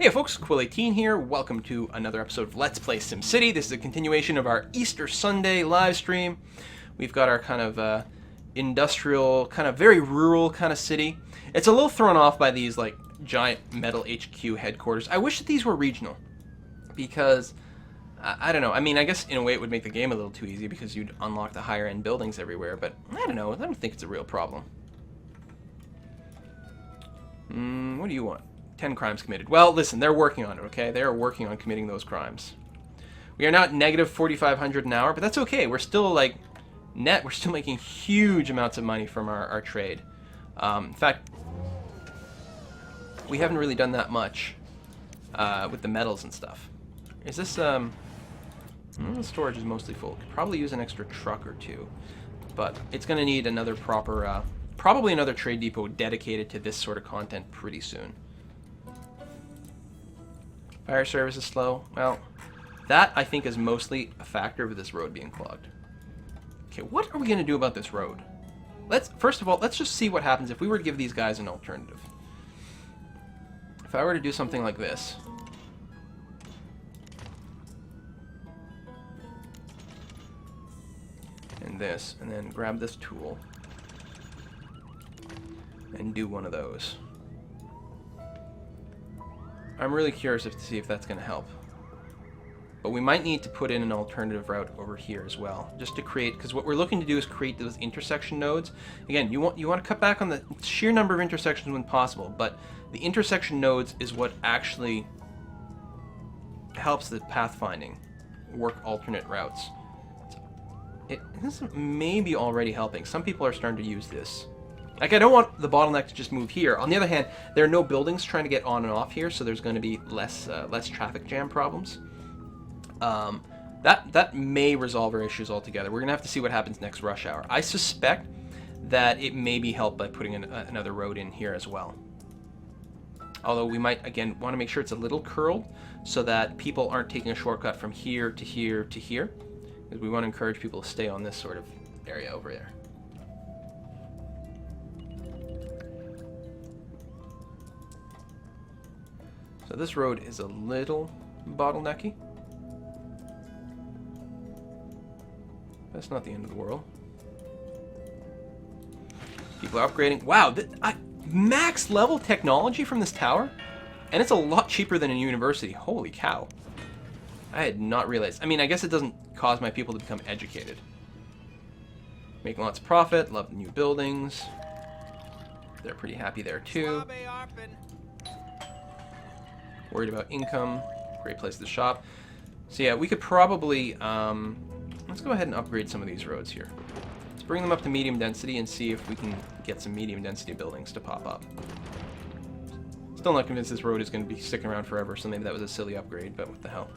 Hey folks, Quill18 here. Welcome to another episode of Let's Play SimCity. This is a continuation of our Easter Sunday live stream. We've got our kind of industrial, kind of very rural kind of city. It's a little thrown off by these like giant metal HQ headquarters. I wish that these were regional because I don't know. I mean, I guess in a way it would make the game a little too easy because you'd unlock the higher end buildings everywhere, but I don't know. I don't think it's a real problem. What do you want? 10 crimes committed. Well, listen, they're working on it, okay? They are working on committing those crimes. We are not negative 4,500 an hour, but that's okay. We're still, like, net. We're still making huge amounts of money from our trade. In fact, we haven't really done that much with the metals and stuff. Is this, the storage is mostly full. Could probably use an extra truck or two, but it's going to need another proper, probably another trade depot dedicated to this sort of content pretty soon. Fire service is slow. Well, that I think is mostly a factor of this road being clogged. Okay, what are we going to do about this road? First of all, let's just see what happens if we were to give these guys an alternative. If I were to do something like this. And this, and then grab this tool. And do one of those. I'm really curious to see if that's going to help. But we might need to put in an alternative route over here as well, just to create, because what we're looking to do is create those intersection nodes. Again, you want to cut back on the sheer number of intersections when possible, but the intersection nodes is what actually helps the pathfinding work alternate routes. This may be already helping. Some people are starting to use this. Like, I don't want the bottleneck to just move here. On the other hand, there are no buildings trying to get on and off here, so there's going to be less traffic jam problems. That may resolve our issues altogether. We're going to have to see what happens next rush hour. I suspect that it may be helped by putting another road in here as well. Although we might, again, want to make sure it's a little curled so that people aren't taking a shortcut from here to here to here. Because we want to encourage people to stay on this sort of area over there. So this road is a little bottlenecky. That's not the end of the world. People are upgrading. Wow, max level technology from this tower? And it's a lot cheaper than a university. Holy cow. I had not realized. I mean, I guess it doesn't cause my people to become educated. Making lots of profit, love the new buildings. They're pretty happy there too. Worried about income. Great place to shop. So yeah, we could probably, let's go ahead and upgrade some of these roads here. Let's bring them up to medium density and see if we can get some medium density buildings to pop up. Still not convinced this road is going to be sticking around forever, so maybe that was a silly upgrade, but what the hell.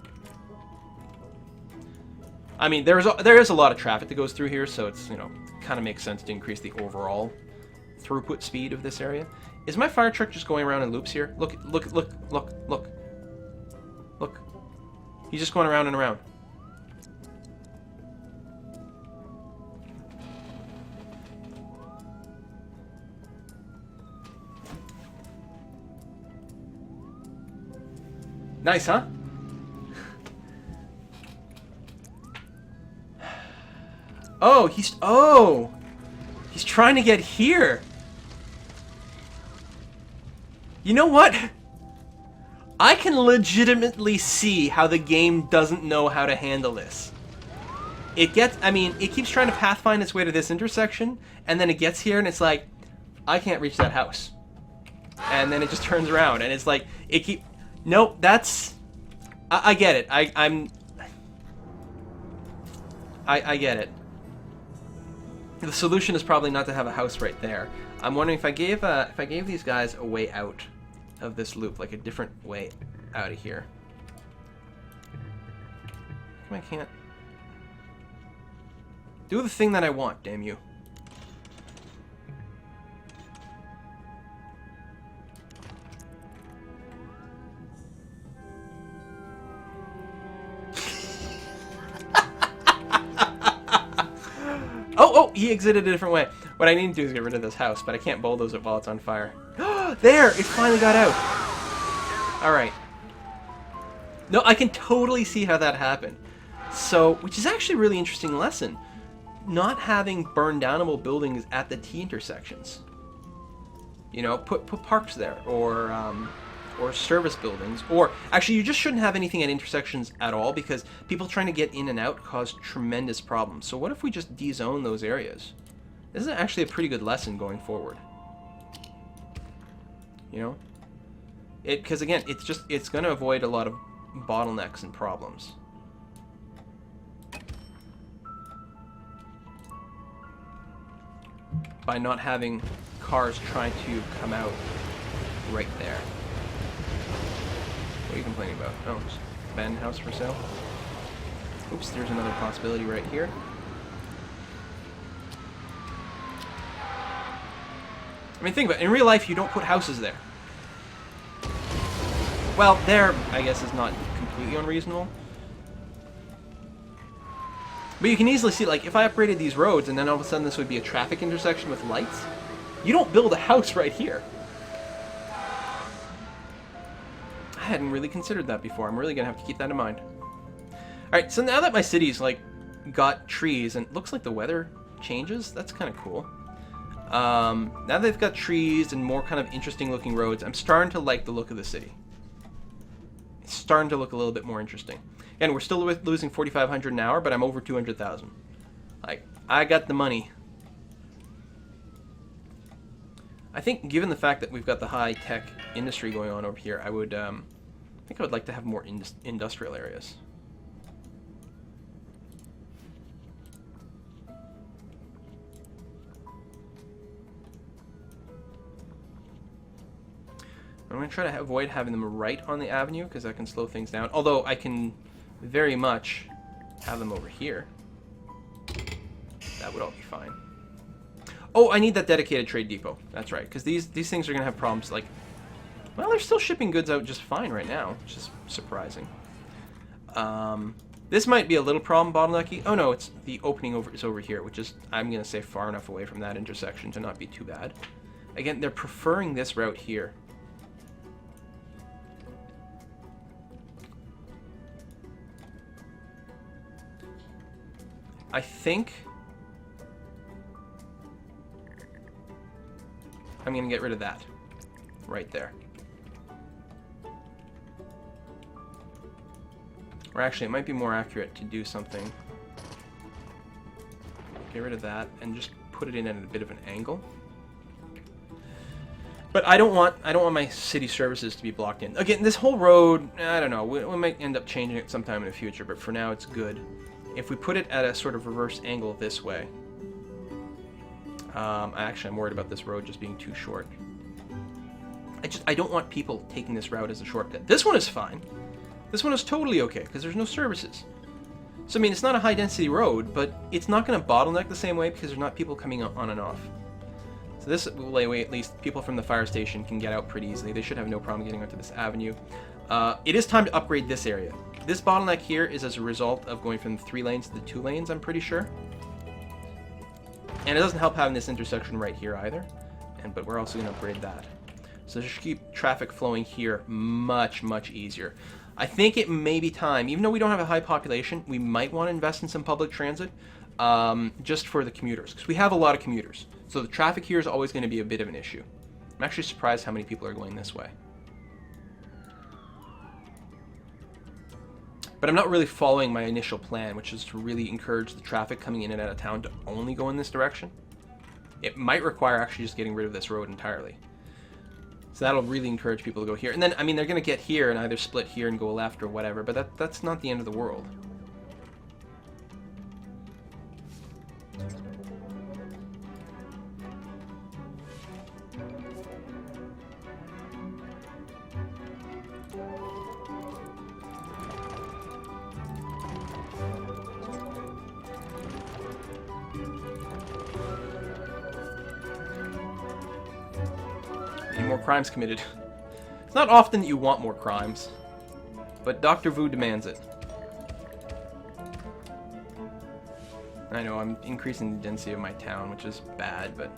I mean, there is a lot of traffic that goes through here, so it's, you know, kind of makes sense to increase the overall throughput speed of this area. Is my fire truck just going around in loops here? Look. He's just going around and around. Nice, huh? He's trying to get here. You know what? I can legitimately see how the game doesn't know how to handle this. It keeps trying to pathfind its way to this intersection, and then it gets here and it's like, I can't reach that house. And then it just turns around and it's like, nope, that's, I get it. I get it. The solution is probably not to have a house right there. I'm wondering if I gave these guys a way out of this loop, like a different way out of here. I can't do the thing that I want, damn you. Oh, he exited a different way. What I need to do is get rid of this house, but I can't bulldoze it while it's on fire. There! It finally got out! Alright. No, I can totally see how that happened. So, which is actually a really interesting lesson. Not having burn downable buildings at the T intersections. You know, put parks there, or service buildings, or actually you just shouldn't have anything at intersections at all, because people trying to get in and out cause tremendous problems. So what if we just de-zone those areas? This is actually a pretty good lesson going forward. You know, because again, it's going to avoid a lot of bottlenecks and problems. By not having cars trying to come out right there. What are you complaining about? Oh, just abandoned house for sale. Oops, there's another possibility right here. I mean, think about it. In real life, you don't put houses there. Well, there, I guess, is not completely unreasonable. But you can easily see, like, if I upgraded these roads and then all of a sudden this would be a traffic intersection with lights, you don't build a house right here. I hadn't really considered that before. I'm really going to have to keep that in mind. Alright, so now that my city's, like, got trees, and it looks like the weather changes, that's kind of cool. Now they've got trees and more kind of interesting looking roads, I'm starting to like the look of the city. It's starting to look a little bit more interesting. And we're still losing 4,500 an hour, but I'm over 200,000. Like, I got the money. I think, given the fact that we've got the high-tech industry going on over here, I think I would like to have more industrial areas. I'm going to try to avoid having them right on the avenue, because that can slow things down. Although I can very much have them over here. That would all be fine. Oh, I need that dedicated trade depot. That's right, because these things are going to have problems. Like, well, they're still shipping goods out just fine right now, which is surprising. This might be a little problem bottlenecky. Oh no, it's the opening is over here, which is, I'm going to say, far enough away from that intersection to not be too bad. Again, they're preferring this route here. I think I'm going to get rid of that right there. Or actually, it might be more accurate to do something. Get rid of that and just put it in at a bit of an angle. But I don't want my city services to be blocked in. Again, this whole road, I don't know. We might end up changing it sometime in the future, but for now it's good. If we put it at a sort of reverse angle this way, actually I'm worried about this road just being too short. I don't want people taking this route as a shortcut. This one is fine. This one is totally okay because there's no services. So I mean, it's not a high density road, but it's not going to bottleneck the same way because there's not people coming on and off. So this way, at least people from the fire station can get out pretty easily. They should have no problem getting onto this avenue. It is time to upgrade this area. This bottleneck here is as a result of going from the 3 lanes to the 2 lanes, I'm pretty sure. And it doesn't help having this intersection right here either. But we're also going to upgrade that. So this should keep traffic flowing here much, much easier. I think it may be time, even though we don't have a high population, we might want to invest in some public transit just for the commuters. Because we have a lot of commuters. So the traffic here is always going to be a bit of an issue. I'm actually surprised how many people are going this way. But I'm not really following my initial plan, which is to really encourage the traffic coming in and out of town to only go in this direction. It might require actually just getting rid of this road entirely. So that'll really encourage people to go here. And then, I mean, they're going to get here and either split here and go left or whatever, but that's not the end of the world. More crimes committed. It's not often that you want more crimes, but Dr. Vu demands it. I know, I'm increasing the density of my town, which is bad, but...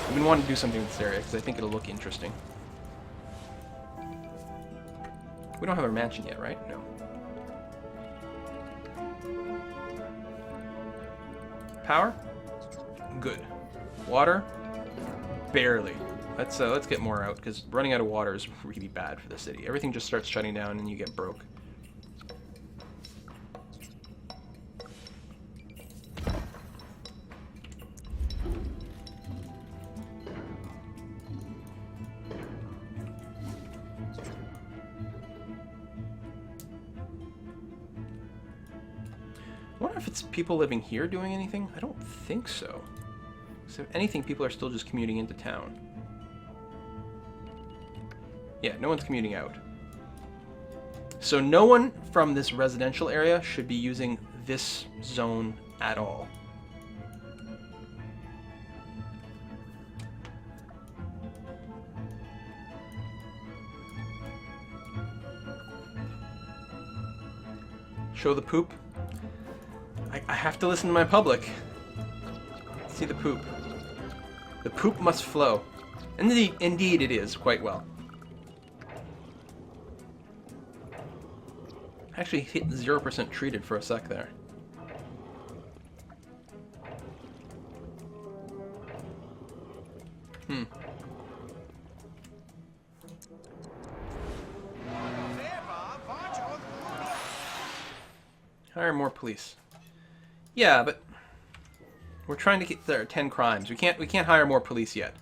I've been wanting to do something with this area because I think it'll look interesting. We don't have our mansion yet, right? No. Power? Good. Water? Barely. Let's get more out, because running out of water is really bad for the city. Everything just starts shutting down and you get broke. I wonder if it's people living here doing anything? I don't think so. So if anything, people are still just commuting into town. Yeah, no one's commuting out. So no one from this residential area should be using this zone at all. Show the poop. I have to listen to my public. See the poop. The poop must flow. Indeed it is, quite well. Actually hit 0% treated for a sec there. Hire more police. Yeah, but we're trying to get there 10 crimes. We can't hire more police yet.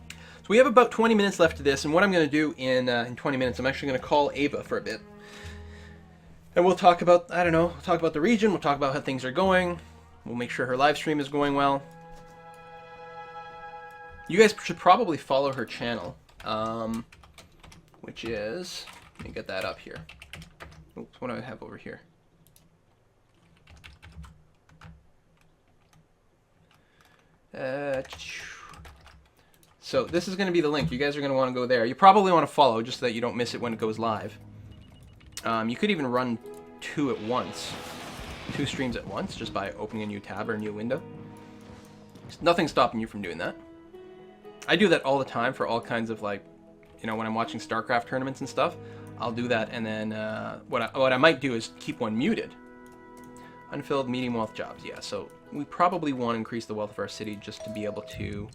So we have about 20 minutes left to this, and what I'm going to do in 20 minutes, I'm actually going to call Ava for a bit. And we'll talk about, I don't know, we'll talk about the region, we'll talk about how things are going. We'll make sure her live stream is going well. You guys should probably follow her channel, which is, let me get that up here. Oops, what do I have over here? So this is going to be the link. You guys are going to want to go there. You probably want to follow just so that you don't miss it when it goes live. You could even run 2 at once. 2 streams at once just by opening a new tab or a new window. Nothing's stopping you from doing that. I do that all the time for all kinds of, like, you know, when I'm watching StarCraft tournaments and stuff. I'll do that, and then what I might do is keep one muted. Unfilled medium wealth jobs, yeah. So we probably want to increase the wealth of our city just to be able to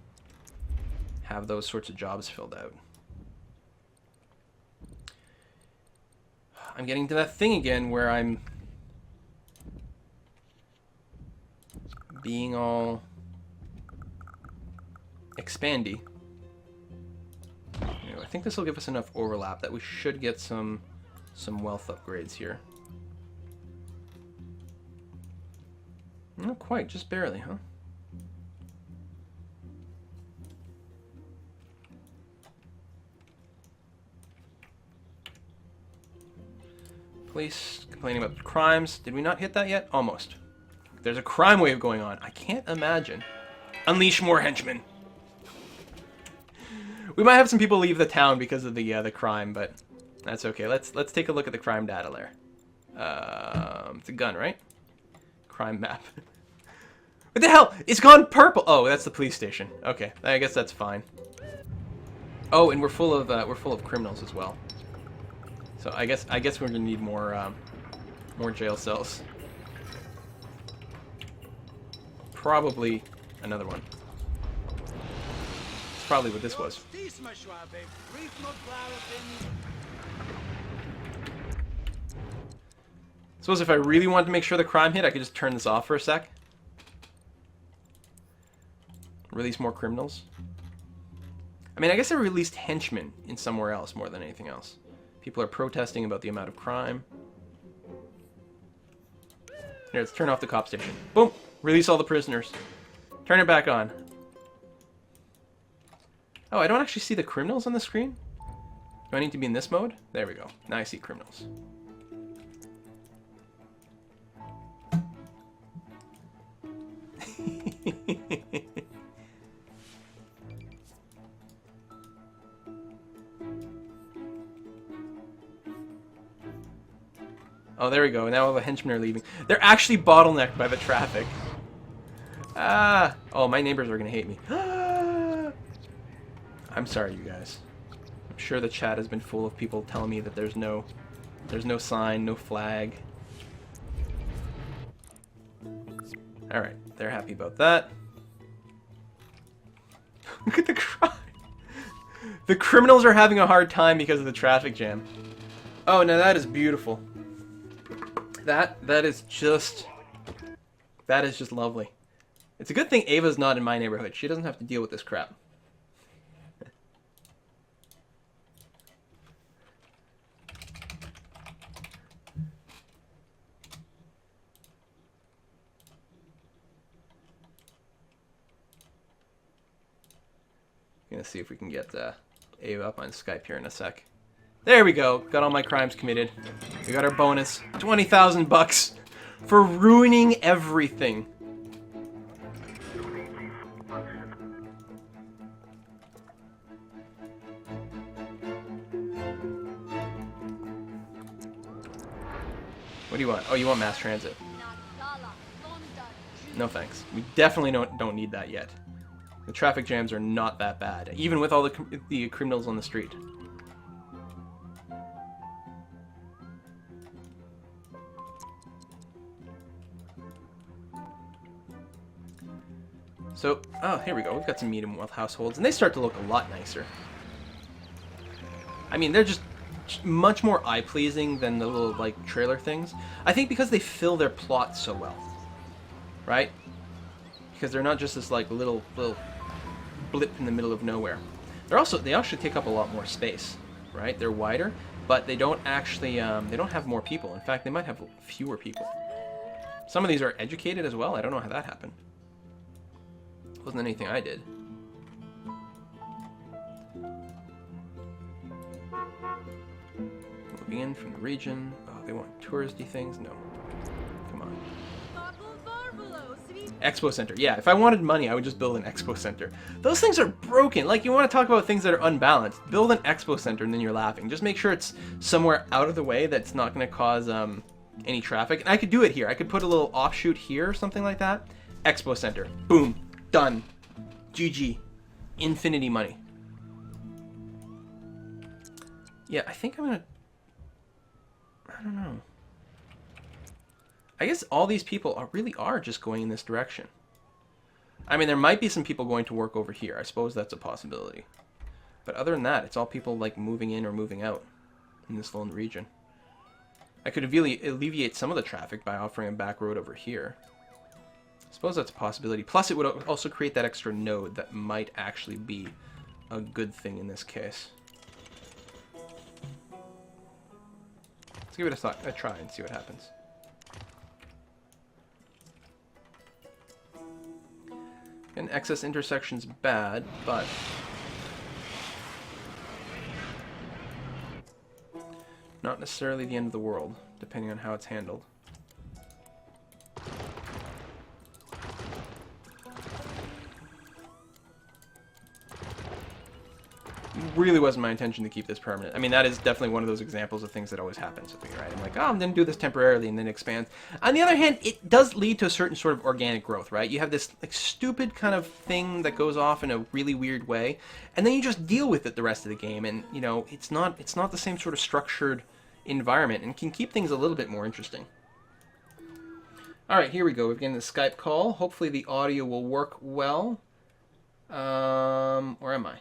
have those sorts of jobs filled out. I'm getting to that thing again where I'm being all expandy. Anyway, I think this will give us enough overlap that we should get some wealth upgrades here. Not quite, just barely, huh? Police complaining about crimes. Did we not hit that yet? Almost. There's a crime wave going on. I can't imagine. Unleash more henchmen. We might have some people leave the town because of the crime, but that's okay. Let's take a look at the crime data there. It's a gun, right? Crime map. What the hell? It's gone purple. Oh, that's the police station. Okay, I guess that's fine. Oh, and we're full of criminals as well. So I guess we're gonna need more jail cells. Probably another one. That's probably what this was. Suppose if I really wanted to make sure the crime hit, I could just turn this off for a sec. Release more criminals. I mean, I guess I released henchmen in somewhere else more than anything else. People are protesting about the amount of crime. Here, let's turn off the cop station. Boom! Release all the prisoners. Turn it back on. Oh, I don't actually see the criminals on the screen? Do I need to be in this mode? There we go. Now I see criminals. Oh, there we go. Now all the henchmen are leaving. They're actually bottlenecked by the traffic. Ah! Oh, my neighbors are gonna hate me. I'm sorry, you guys. I'm sure the chat has been full of people telling me that there's no sign, no flag. Alright, they're happy about that. Look at the crime. The criminals are having a hard time because of the traffic jam. Oh, now that is beautiful. That is just lovely. It's a good thing Ava's not in my neighborhood. She doesn't have to deal with this crap. Gonna see if we can get Ava up on Skype here in a sec. There we go. Got all my crimes committed. We got our bonus. 20,000 bucks for ruining everything. What do you want? Oh, you want mass transit. No thanks. We definitely don't need that yet. The traffic jams are not that bad, even with all the criminals on the street. So, oh, here we go. We've got some medium wealth households, and they start to look a lot nicer. I mean, they're just much more eye-pleasing than the little, like, trailer things. I think because they fill their plot so well, right? Because they're not just this, like, little blip in the middle of nowhere. They actually take up a lot more space, right? They're wider, but they don't actually, they don't have more people. In fact, they might have fewer people. Some of these are educated as well. I don't know how that happened. It wasn't anything I did. Moving in from the region. Oh, they want touristy things? No. Come on. Expo Center. Yeah, if I wanted money, I would just build an Expo Center. Those things are broken. Like, you want to talk about things that are unbalanced. Build an Expo Center and then you're laughing. Just make sure it's somewhere out of the way that's not going to cause any traffic. And I could do it here. I could put a little offshoot here or something like that. Expo Center. Boom. Done. GG. Infinity money. Yeah, I think I'm going to... I don't know. I guess all these people really are just going in this direction. I mean, there might be some people going to work over here. I suppose that's a possibility. But other than that, it's all people like moving in or moving out in this little region. I could alleviate some of the traffic by offering a back road over here. I suppose that's a possibility. Plus, it would also create that extra node that might actually be a good thing in this case. Let's give it a try and see what happens. And excess intersection's bad, but not necessarily the end of the world, depending on how it's handled. Really wasn't my intention to keep this permanent. I mean, that is definitely one of those examples of things that always happens with me, right? I'm like, oh, I'm going to do this temporarily and then expand. On the other hand, it does lead to a certain sort of organic growth, right? You have this like stupid kind of thing that goes off in a really weird way, and then you just deal with it the rest of the game, and you know, it's not the same sort of structured environment, and can keep things a little bit more interesting. All right, here we go. We're getting the Skype call. Hopefully the audio will work well. Where am I?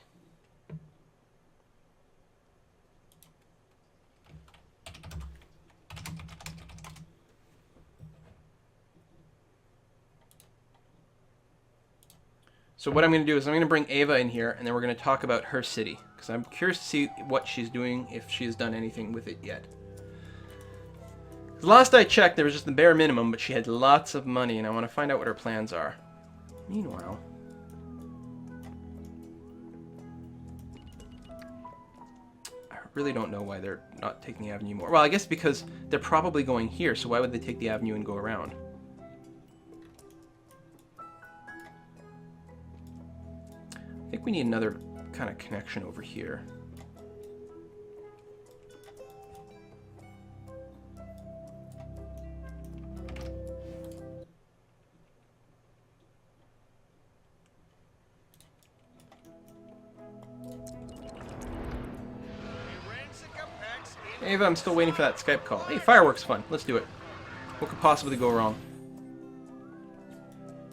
So what I'm going to do is I'm going to bring Ava in here, and then we're going to talk about her city, because I'm curious to see what she's doing, if she's done anything with it yet. Last I checked, there was just the bare minimum, but she had lots of money, and I want to find out what her plans are. Meanwhile, I really don't know why they're not taking the avenue more. Well, I guess because they're probably going here, so why would they take the avenue and go around? I think we need another kind of connection over here. Ava, I'm still waiting for that Skype call. Hey, fireworks fun. Let's do it. What could possibly go wrong?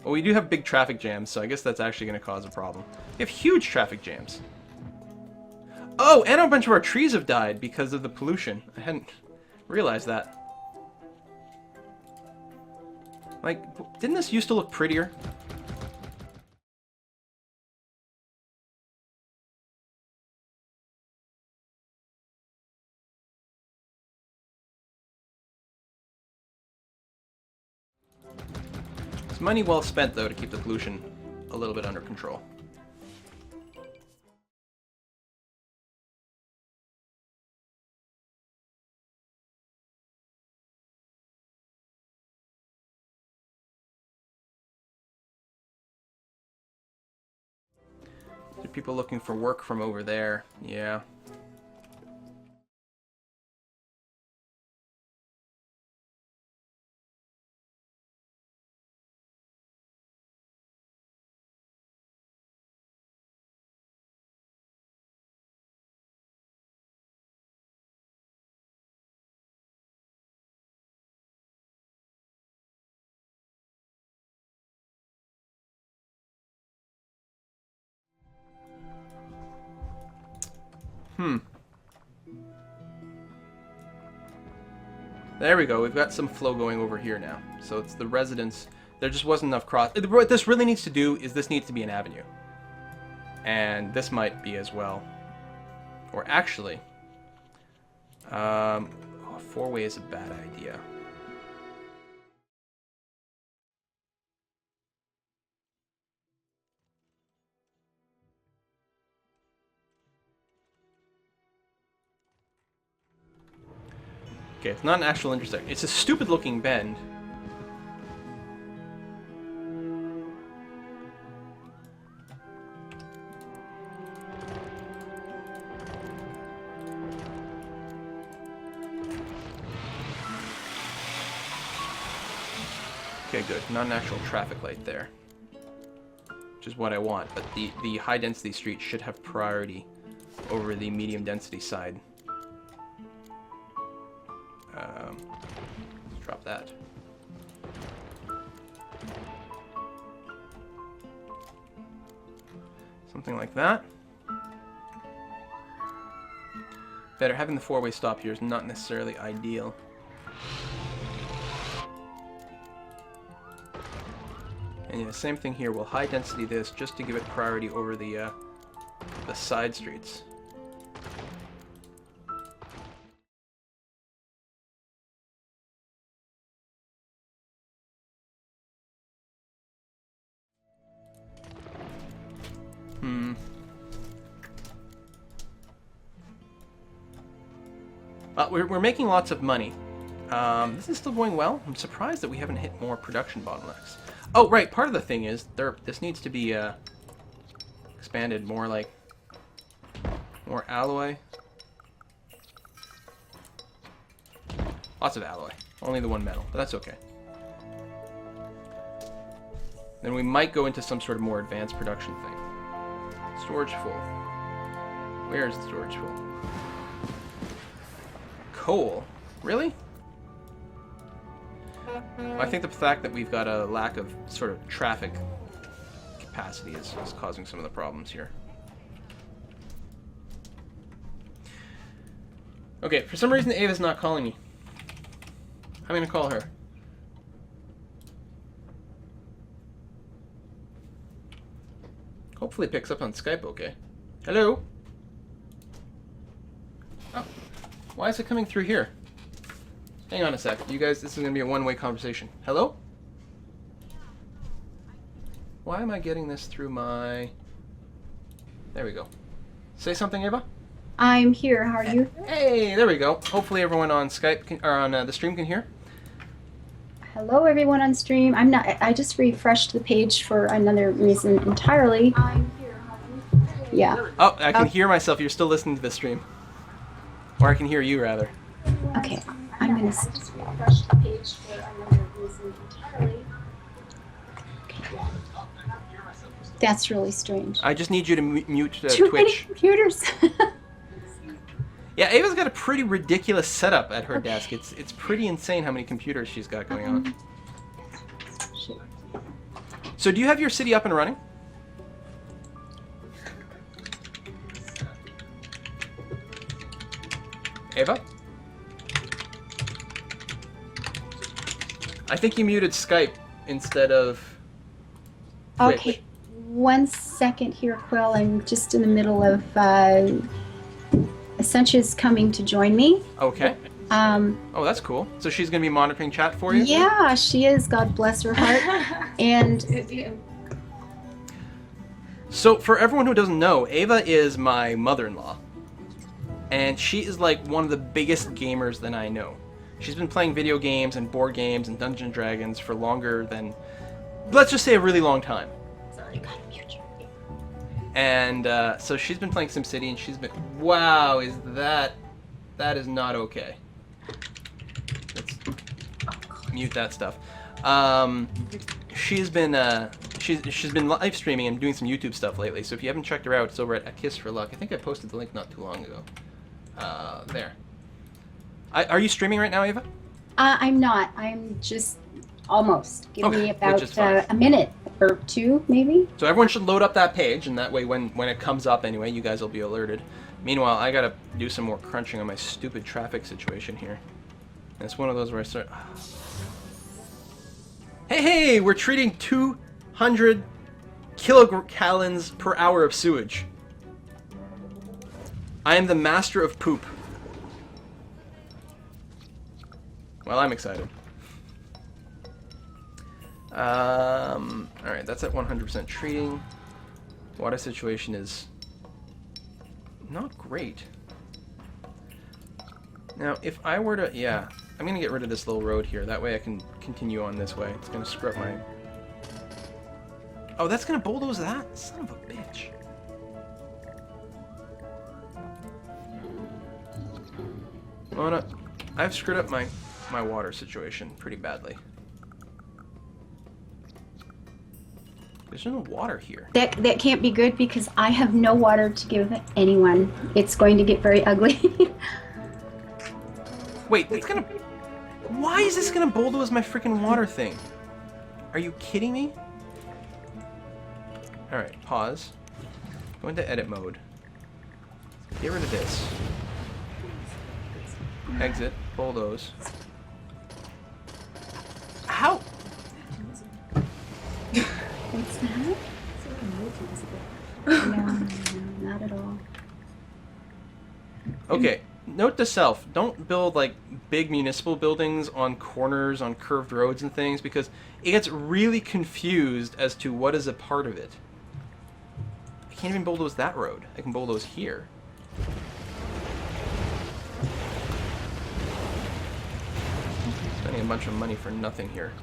Well, we do have big traffic jams, so I guess that's actually going to cause a problem. We have huge traffic jams. Oh, and a bunch of our trees have died because of the pollution. I hadn't realized that. Like, didn't this used to look prettier? It's money well spent, though, to keep the pollution a little bit under control. There are people looking for work from over there. Yeah. There we go. We've got some flow going over here now. So it's the residents. There just wasn't enough cross. What this really needs to do is this needs to be an avenue. And this might be as well. Or actually, a four-way is a bad idea. Okay, it's not an actual intersection. It's a stupid-looking bend. Okay, good. Not an actual traffic light there. Which is what I want, but the high-density street should have priority over the medium-density side. Let's drop that. Something like that. Better, having the four-way stop here is not necessarily ideal. And yeah, same thing here. We'll high density this just to give it priority over the side streets. We're making lots of money. This is still going well. I'm surprised that we haven't hit more production bottlenecks. Oh, right. Part of the thing is this needs to be expanded more, like more alloy. Lots of alloy. Only the one metal, but that's okay. Then we might go into some sort of more advanced production thing. Storage full. Where is the storage full? Coal? Really? I think the fact that we've got a lack of sort of traffic capacity is causing some of the problems here. Okay, for some reason Ava's not calling me. I'm gonna call her. Hopefully it picks up on Skype okay. Hello? Oh, why is it coming through here? Hang on a sec. You guys, this is going to be a one-way conversation. Hello? Why am I getting this through my... There we go. Say something, Ava? I'm here. How are you? Hey, there we go. Hopefully everyone on Skype or on the stream can hear. Hello, everyone on stream. I just refreshed the page for another reason entirely. I'm here. How are you? Yeah. Oh, I can hear myself. You're still listening to the stream. Or I can hear you, rather. Okay. I'm going to just refresh the page for another reason entirely. Okay. That's really strange. I just need you to mute Too many Twitch. computers. Yeah, Ava's got a pretty ridiculous setup at her desk. It's pretty insane how many computers she's got going on. Shit. So do you have your city up and running? Ava? I think you muted Skype instead of Twitch. Okay, 1 second here, Quill. I'm just in the middle of Essentia's coming to join me. Okay. Oh, that's cool. So she's going to be monitoring chat for you? Yeah, she is. God bless her heart. And so for everyone who doesn't know, Ava is my mother-in-law. And she is like one of the biggest gamers that I know. She's been playing video games and board games and Dungeons and Dragons for longer than, let's just say, a really long time. sorry, you gotta mute your. And so she's been playing SimCity, and she's been, wow, that is not okay. Let's mute that stuff. She's been live streaming and doing some YouTube stuff lately. So if you haven't checked her out, it's over at A Kiss for Luck. I think I posted the link not too long ago. There. Are you streaming right now, Ava? I'm not. I'm just almost. Give Okay, me which is about fine. a minute or two, maybe. So everyone should load up that page, and that way when it comes up anyway, you guys will be alerted. Meanwhile, I gotta do some more crunching on my stupid traffic situation here. And it's one of those where I start... Hey, we're treating 200 kilogallons per hour of sewage. I am the master of poop. Well, I'm excited. Alright, that's at 100% treating. Water situation is not great. Now, if I were to... Yeah, I'm going to get rid of this little road here. That way I can continue on this way. It's going to screw up my... Oh, that's going to bulldoze that? Son of a bitch. Well, no, I've screwed up my water situation pretty badly. There's no water here. That can't be good because I have no water to give anyone. It's going to get very ugly. Wait, it's gonna... Why is this gonna bulldoze my freaking water thing? Are you kidding me? Alright, pause. Go into edit mode. Get rid of this. Exit. Bulldoze. How? What's that? No, not at all. Okay, note to self, don't build like big municipal buildings on corners, on curved roads and things, because it gets really confused as to what is a part of it. I can't even bulldoze that road. I can bulldoze here. Spending a bunch of money for nothing here.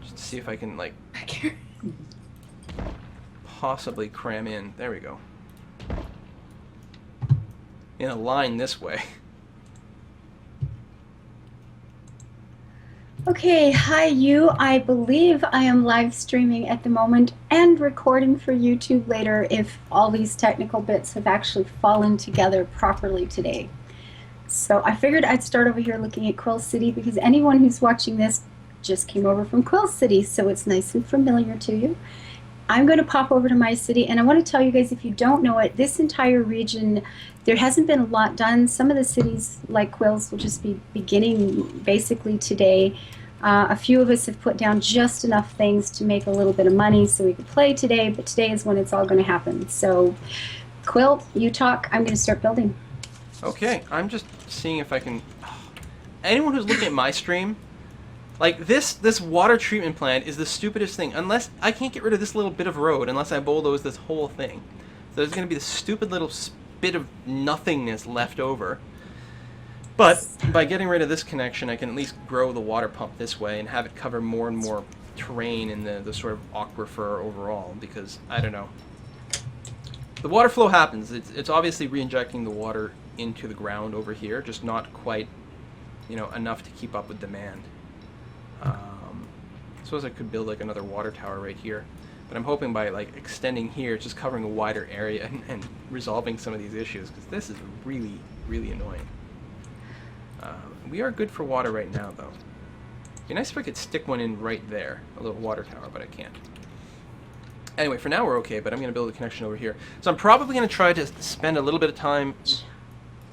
Just to see if I can like possibly cram in. There we go. In a line this way. Okay, hi you. I believe I am live streaming at the moment and recording for YouTube later if all these technical bits have actually fallen together properly today. So I figured I'd start over here looking at Quill City because anyone who's watching this just came over from Quill City, so it's nice and familiar to you. I'm going to pop over to my city, and I want to tell you guys, if you don't know it, this entire region, there hasn't been a lot done. Some of the cities, like Quill's, will just be beginning basically today. A few of us have put down just enough things to make a little bit of money so we could play today, but today is when it's all going to happen. So, Quill, you talk. I'm going to start building. Okay, I'm just seeing if I can... Anyone who's looking at my stream, like this water treatment plant is the stupidest thing. Unless I can't get rid of this little bit of road unless I bulldoze this whole thing. So there's going to be this stupid little bit of nothingness left over. But by getting rid of this connection, I can at least grow the water pump this way and have it cover more and more terrain in the sort of aquifer overall. Because, I don't know. The water flow happens. It's obviously re-injecting the water into the ground over here, just not quite, you know, enough to keep up with demand. I suppose I could build like another water tower right here, but I'm hoping by like extending here, just covering a wider area and resolving some of these issues, because this is really really annoying. We are good for water right now, though. It'd be nice if I could stick one in right there, a little water tower, but I can't. Anyway, for now we're okay, but I'm going to build a connection over here. So I'm probably going to try to spend a little bit of time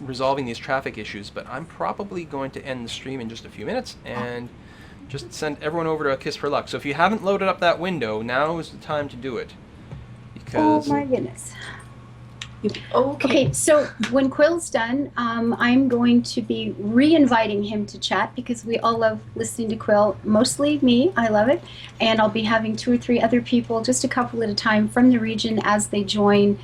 resolving these traffic issues, but I'm probably going to end the stream in just a few minutes and just send everyone over to A Kiss for Luck. So if you haven't loaded up that window, now is the time to do it. Because Oh my goodness. Okay. Okay, so when Quill's done, I'm going to be re-inviting him to chat because we all love listening to Quill, mostly me, I love it, and I'll be having 2 or 3 other people, just a couple at a time from the region as they join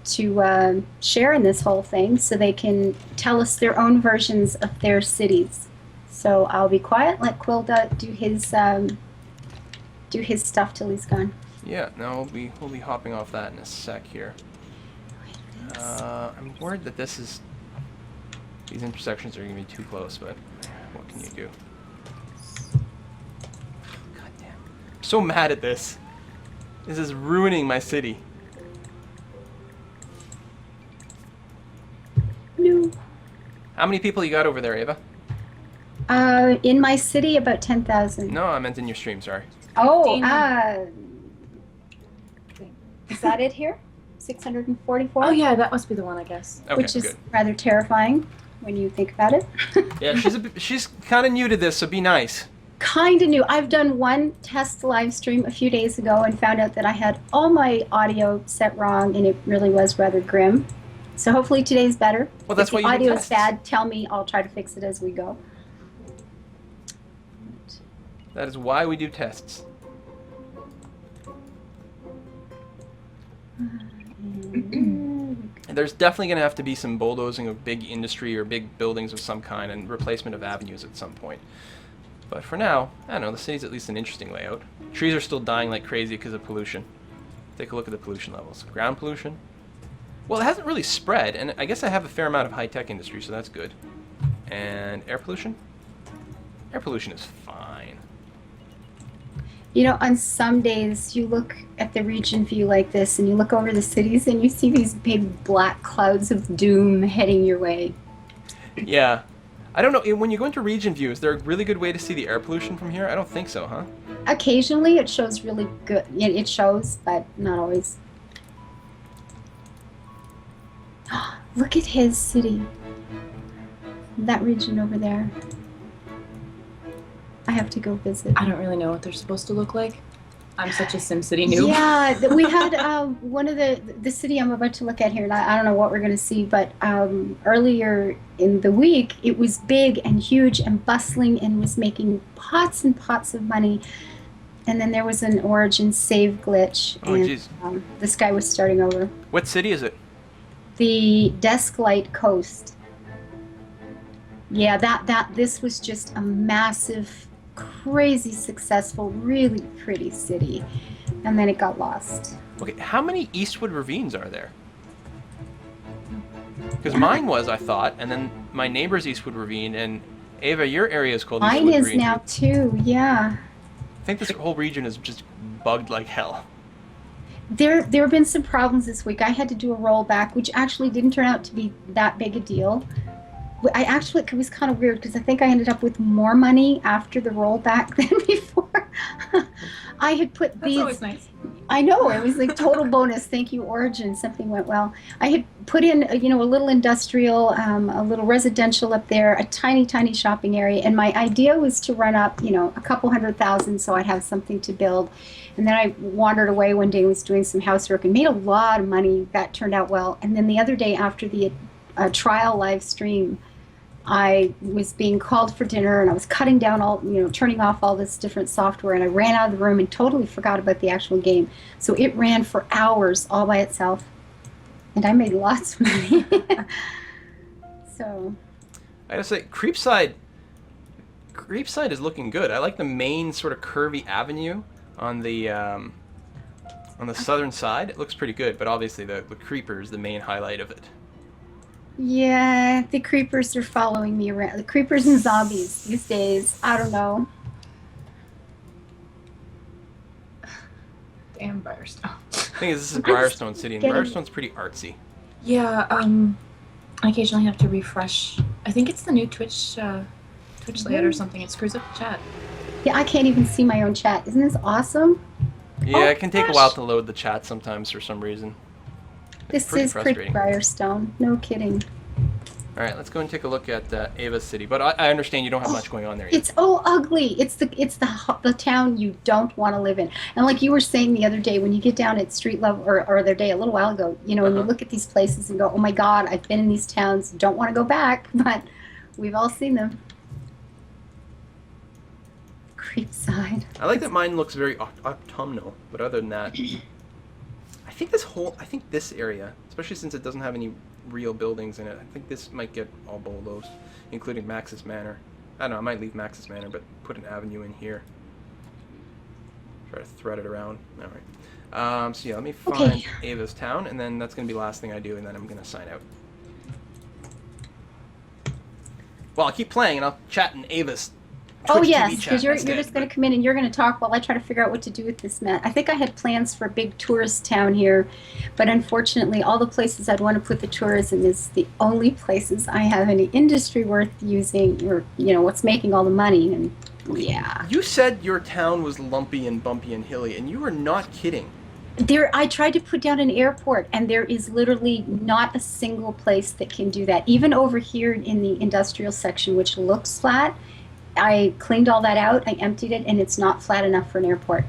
to share in this whole thing so they can tell us their own versions of their cities. So I'll be quiet, let Quill do his stuff till he's gone. yeah, no, we'll be hopping off that in a sec here. I'm worried that these intersections are going to be too close, but what can you do? God damn. I'm so mad at this. This is ruining my city. No. How many people you got over there, Ava? In my city, about 10,000. No, I meant in your stream, sorry. Oh, is that it here? 644? Oh yeah, that must be the one, I guess. Okay, Which is good. rather terrifying when you think about it. Yeah, she's kind of new to this, so be nice. Kind of new. I've done one test live stream a few days ago and found out that I had all my audio set wrong, and it really was rather grim. So hopefully today's better. Well, that's if the why you do audio is tests. bad, tell me. I'll try to fix it as we go. That is why we do tests. And there's definitely going to have to be some bulldozing of big industry or big buildings of some kind and replacement of avenues at some point. But for now, I don't know, the city's at least an interesting layout. Trees are still dying like crazy because of pollution. Take a look at the pollution levels. Ground pollution? Well, it hasn't really spread, and I guess I have a fair amount of high-tech industry, so that's good. And air pollution? Air pollution is fine. You know, on some days you look at the region view like this and you look over the cities and you see these big black clouds of doom heading your way. Yeah. I don't know, when you go into region view, is there a really good way to see the air pollution from here? I don't think so, huh? Occasionally it shows really good. It shows, but not always. Look at his city. That region over there. I have to go visit. I don't really know what they're supposed to look like. I'm such a SimCity noob. Yeah, we had one of the city I'm about to look at here, and I don't know what we're going to see, but earlier in the week, it was big and huge and bustling and was making pots and pots of money. And then there was an origin save glitch, Oh, and jeez. this guy was starting over. What city is it? The Desklight Coast. Yeah, this was just a massive, crazy successful, really pretty city, and then it got lost. Okay, how many Eastwood Ravines are there? Because mine was, I thought, and then my neighbor's Eastwood Ravine, and Ava, your area is called Mine Eastwood is Ravine. now too. Yeah, I think this whole region is just bugged like hell. there have been some problems this week. I had to do a rollback, which actually didn't turn out to be that big a deal. It was kind of weird because I think I ended up with more money after the rollback than before. I had put That's these. always nice. I know, it was like total bonus. Thank you, Origin. Something went well. I had put in, a little industrial, a little residential up there, a tiny, tiny shopping area, and my idea was to run up, a couple 100,000 so I'd have something to build. And then I wandered away one day and was doing some housework and made a lot of money. That turned out well. And then the other day after the trial live stream, I was being called for dinner and I was cutting down turning off all this different software, and I ran out of the room and totally forgot about the actual game. So it ran for hours all by itself, and I made lots of money. So I gotta say, Creepside is looking good. I like the main sort of curvy avenue on the southern side. It looks pretty good, but obviously the creeper is the main highlight of it. yeah, the creepers are following me around. The creepers and zombies these days. I don't know. Damn Firestone. The thing is, this is I'm just Briarstone City, and getting- Briarstone's pretty artsy. Yeah, I occasionally have to refresh. I think it's the new Twitch layout or something. It screws up the chat. Yeah, I can't even see my own chat. Isn't this awesome? Yeah, Oh, it can take a gosh. while to load the chat sometimes for some reason. This is pretty Briarstone. No kidding. All right, let's go and take a look at Ava's city. But I understand you don't have much going on there yet. It's ugly. It's the town you don't want to live in. And like you were saying the other day, when you get down at street level, or the other day, a little while ago, you know, when you look at these places and go, oh my God, I've been in these towns, don't want to go back, but we've all seen them. Creekside. I like that mine looks very autumnal, but other than that, I think this area, especially since it doesn't have any real buildings in it, I think this might get all bulldozed, including Max's Manor. I don't know, I might leave Max's Manor, but put an avenue in here. Try to thread it around. All right. So yeah, let me find Ava's town, and then that's going to be the last thing I do, and then I'm going to sign out. Well, I'll keep playing, and I'll chat in Ava's Twitch Oh yes, TV chat because you're instead, just going to come in and you're going to talk while I try to figure out what to do with this map. I think I had plans for a big tourist town here, but unfortunately all the places I'd want to put the tourism is the only places I have any industry worth using, or you know what's making all the money. And yeah, You said your town was lumpy and bumpy and hilly, and you were not kidding. I tried to put down an airport, and there is literally not a single place that can do that. Even over here in the industrial section, which looks flat, I cleaned all that out, I emptied it, and it's not flat enough for an airport.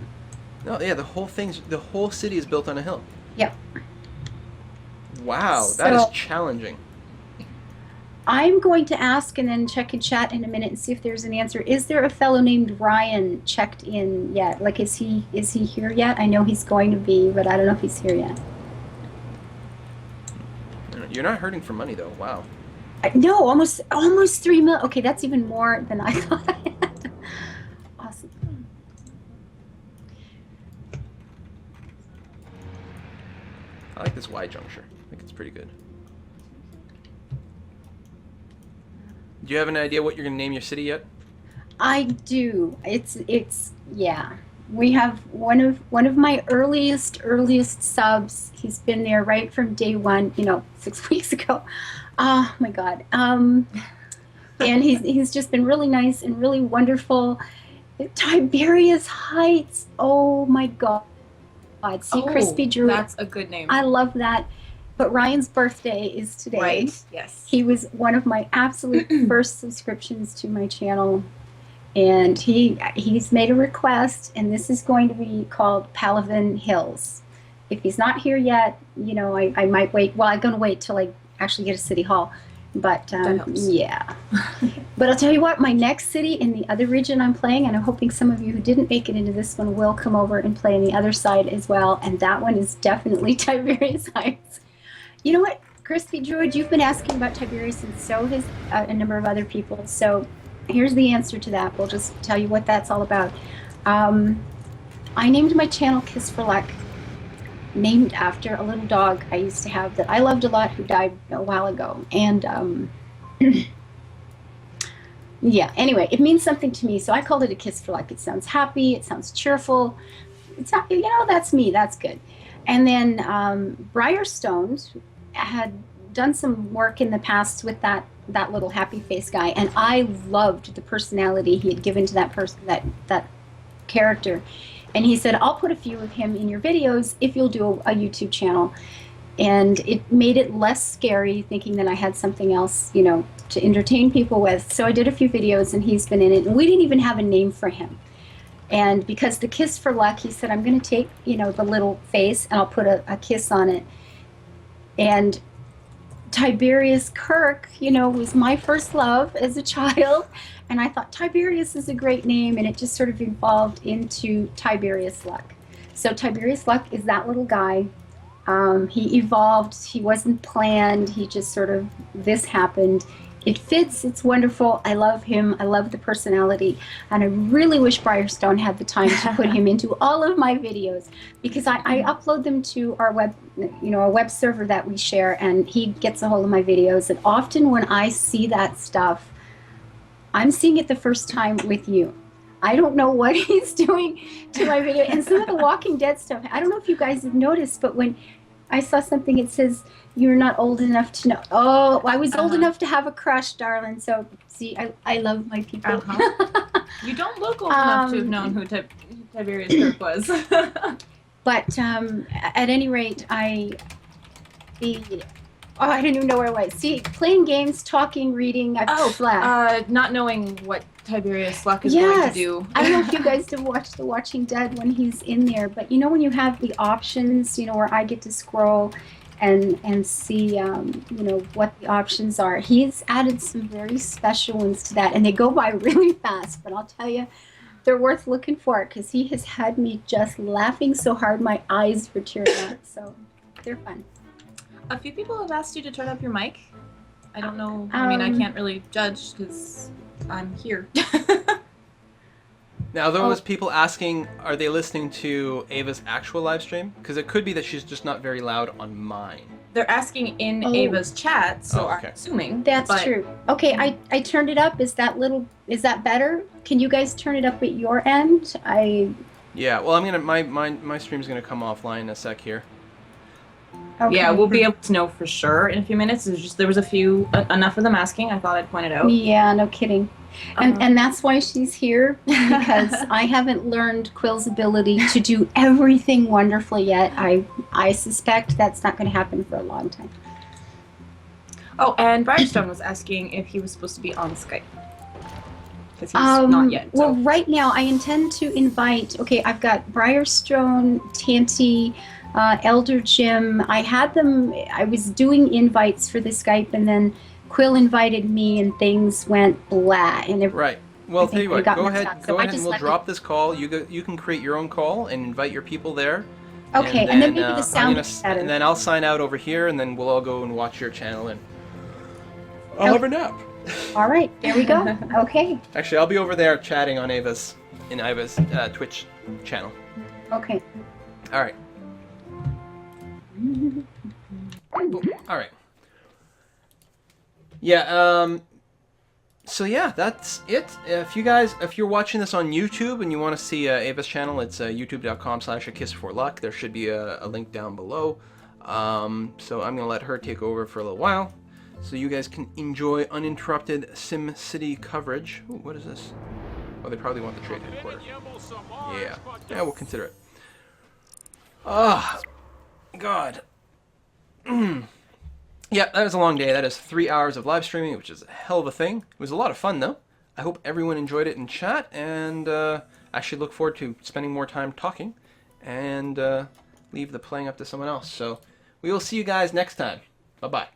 No, yeah, the whole city is built on a hill. Yep. Wow, that is challenging. I'm going to ask and then check in chat in a minute and see if there's an answer. Is there a fellow named Ryan checked in yet? Like, is he here yet? I know he's going to be, but I don't know if he's here yet. You're not hurting for money though. Wow. No, almost 3 million. Okay, that's even more than I thought I had. Awesome. I like this Y juncture. I think it's pretty good. Do you have an idea what you're going to name your city yet? I do. It's yeah. We have one of my earliest subs. He's been there right from day one. 6 weeks ago. Oh my God. And he's just been really nice and really wonderful. Tiberius Heights. Oh my God. See, Crispy Drew. That's a good name. I love that. But Ryan's birthday is today. Right. Yes. He was one of my absolute first subscriptions to my channel. And he's made a request, and this is going to be called Palavin Hills. If he's not here yet, I might wait. Well, I'm going to wait till I actually get a city hall. But yeah. But I'll tell you what, my next city in the other region I'm playing, and I'm hoping some of you who didn't make it into this one will come over and play on the other side as well. And that one is definitely Tiberius Heights. You know what, Crispy Druid, you've been asking about Tiberius, and so has a number of other people. So here's the answer to that. We'll just tell you what that's all about. I named my channel Kiss for Luck, named after a little dog I used to have that I loved a lot, who died a while ago. And yeah, anyway, it means something to me, so I called it a Kiss for Luck. It sounds happy, it sounds cheerful. It's not, that's me, that's good. And then Briarstone had done some work in the past with that little happy face guy, and I loved the personality he had given to that person, that character. And he said, I'll put a few of him in your videos if you'll do a YouTube channel. And it made it less scary, thinking that I had something else, to entertain people with. So I did a few videos, and he's been in it. And we didn't even have a name for him. And because the Kiss for Luck, he said, I'm going to take, the little face, and I'll put a kiss on it. And Tiberius Kirk, was my first love as a child. And I thought Tiberius is a great name, and it just sort of evolved into Tiberius Luck. So Tiberius Luck is that little guy. He evolved. He wasn't planned. He just sort of, this happened. It fits. It's wonderful. I love him. I love the personality. And I really wish Briarstone had the time to put him into all of my videos, because I upload them to our web, our web server that we share, and he gets a hold of my videos. And often when I see that stuff, I'm seeing it the first time with you. I don't know what he's doing to my video. And some of the Walking Dead stuff, I don't know if you guys have noticed, but when I saw something. It says you're not old enough to know. Oh, I was old Uh-huh. enough to have a crush, darling. So see, I love my people. Uh-huh. You don't look old enough to have known who Tiberius Kirk was. But at any rate, I don't even know where I was. See, playing games, talking, reading. I've slept. Not knowing what Tiberius Luck is going to do. I don't know if you guys have watched The Watching Dead when he's in there, but you know when you have the options, where I get to scroll and see, what the options are. He's added some very special ones to that, and they go by really fast. But I'll tell you, they're worth looking for because he has had me just laughing so hard my eyes were tearing up. So they're fun. A few people have asked you to turn up your mic. I don't know. I mean, I can't really judge because I'm here. Now, there was people asking, are they listening to Ava's actual live stream? Because it could be that she's just not very loud on mine. They're asking in Ava's chat, so okay. I'm assuming. That's true. Okay, I turned it up. Is that better? Can you guys turn it up at your end? Yeah, well, I'm gonna my stream's gonna come offline in a sec here. Okay. Yeah, we'll be able to know for sure in a few minutes. There was a few enough of them asking. I thought I'd point it out. Yeah, no kidding. And that's why she's here, because I haven't learned Quill's ability to do everything wonderfully yet. I suspect that's not going to happen for a long time. Oh, and Firestone was asking if he was supposed to be on Skype. Because he's not yet. So. Well, right now I intend to invite, I've got Briarstone, Tanty, Elder Jim. I was doing invites for the Skype, and then Quill invited me and things went blah. Right. Well, I'll tell you what, go ahead and we'll drop this call. You can create your own call and invite your people there. Okay, and then maybe the sound is better. And then I'll sign out over here, and then we'll all go and watch your channel, and I'll have a nap. All right, there we go. Okay. Actually, I'll be over there chatting on Ava's Twitch channel. Okay. All right. All right. Yeah, so yeah, that's it. If you're watching this on YouTube and you want to see Ava's channel, it's youtube.com/akissforluck. There should be a link down below. So I'm going to let her take over for a little while, so you guys can enjoy uninterrupted SimCity coverage. Ooh, what is this? Oh, they probably want the trade headquarters. Yeah, we'll consider it. Oh, God. Yeah, that was a long day. That is 3 hours of live streaming, which is a hell of a thing. It was a lot of fun, though. I hope everyone enjoyed it in chat, and actually look forward to spending more time talking, and leave the playing up to someone else. So we will see you guys next time. Bye-bye.